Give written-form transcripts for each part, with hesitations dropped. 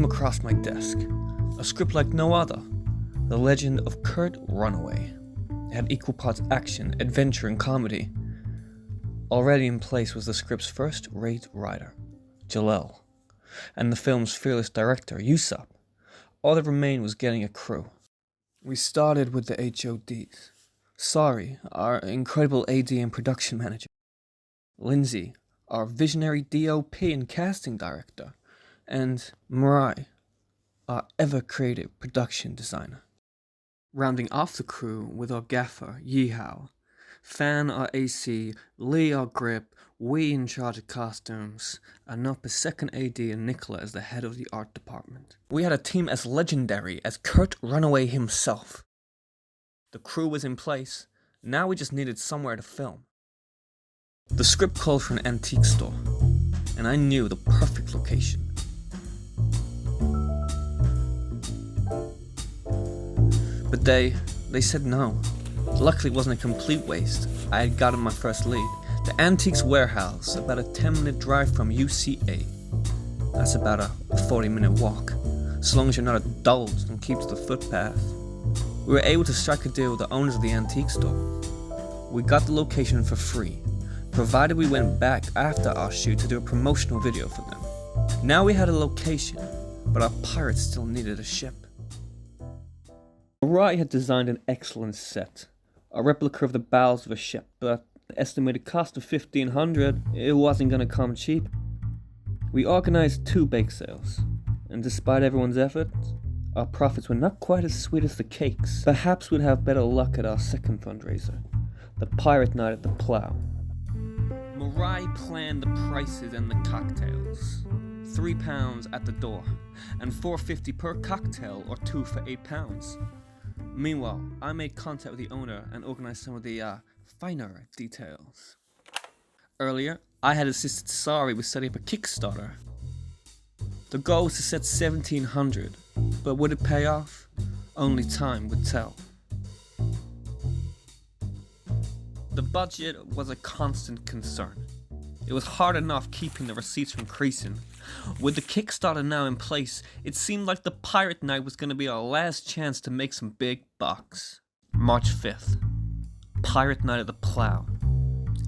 came across my desk. A script like no other. The Legend of Curt Runaway. It had equal parts action, adventure, and comedy. Already in place was the script's first-rate writer, Jaleel, and the film's fearless director, Yousup. All that remained was getting a crew. We started with the HODs. Sari, our incredible AD and production manager. Lindsey, our visionary DOP and casting director. And Marei, our ever-creative production designer. Rounding off the crew with our gaffer, Yihao, Fein our AC, Lee our grip, Wei in charge of costumes, Anup as second AD, and Nicola as the head of the art department. We had a team as legendary as Curt Runaway himself. The crew was in place, now we just needed somewhere to film. The script called for an antique store, and I knew the perfect location. But they said no. Luckily it wasn't a complete waste. I had gotten my first lead. The Antiques Warehouse, about a 10-minute drive from UCA. That's about a 40-minute walk, so long as you're not indulged and keep to the footpath. We were able to strike a deal with the owners of the antique store. We got the location for free, provided we went back after our shoot to do a promotional video for them. Now we had a location, but our pirates still needed a ship. Marei had designed an excellent set, a replica of the bows of a ship, but the estimated cost of $1,500, it wasn't going to come cheap. We organized 2 bake sales, and despite everyone's efforts, our profits were not quite as sweet as the cakes. Perhaps we'd have better luck at our second fundraiser, the Pirate Night at the Plough. Marei planned the prices and the cocktails. £3 at the door, and $4.50 per cocktail, or 2 for £8. Meanwhile, I made contact with the owner and organized some of the finer details. Earlier, I had assisted Sari with setting up a Kickstarter. The goal was to set $1,700, but would it pay off? Only time would tell. The budget was a constant concern. It was hard enough keeping the receipts from increasing. With the Kickstarter now in place, it seemed like the Pirate Night was going to be our last chance to make some big bucks. March 5th. Pirate Night at the Plough.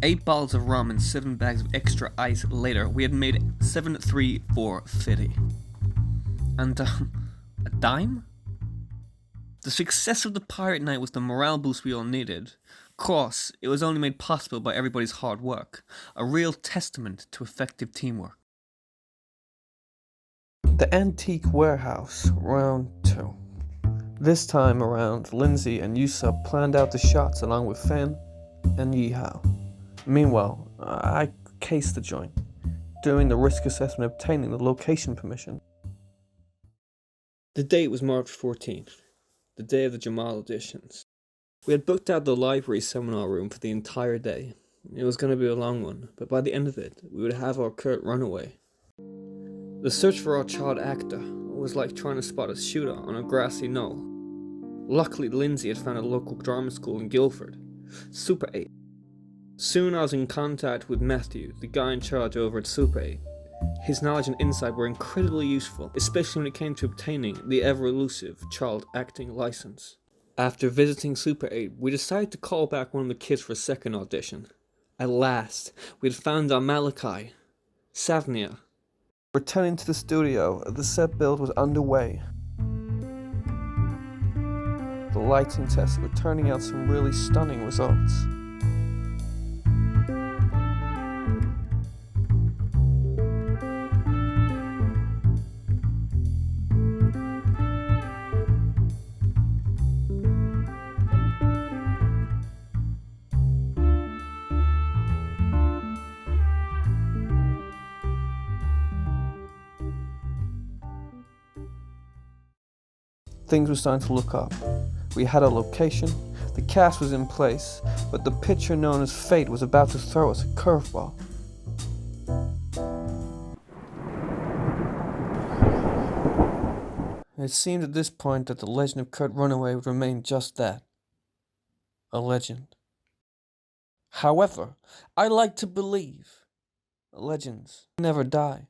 8 bottles of rum and 7 bags of extra ice later, we had made $7,350. And, a dime? The success of the Pirate Night was the morale boost we all needed. Of course, it was only made possible by everybody's hard work, a real testament to effective teamwork. The Antique Warehouse, round 2. This time around, Lindsey and Yousup planned out the shots along with Fein and Yihao. Meanwhile, I cased the joint, doing the risk assessment, obtaining the location permission. The date was March 14th, the day of the Jamal auditions. We had booked out the library seminar room for the entire day. It was going to be a long one, but by the end of it, we would have our Curt Runaway. The search for our child actor was like trying to spot a shooter on a grassy knoll. Luckily, Lindsey had found a local drama school in Guildford, Super 8. Soon I was in contact with Matthew, the guy in charge over at Super 8. His knowledge and insight were incredibly useful, especially when it came to obtaining the ever-elusive child acting license. After visiting Super 8, we decided to call back one of the kids for a second audition. At last, we had found our Malachi, Savnia. Returning to the studio, the set build was underway. The lighting tests were turning out some really stunning results. Things were starting to look up. We had a location, the cast was in place, but the pitcher known as Fate was about to throw us a curveball. It seemed at this point that the legend of Curt Runaway would remain just that, a legend. However, I like to believe legends never die.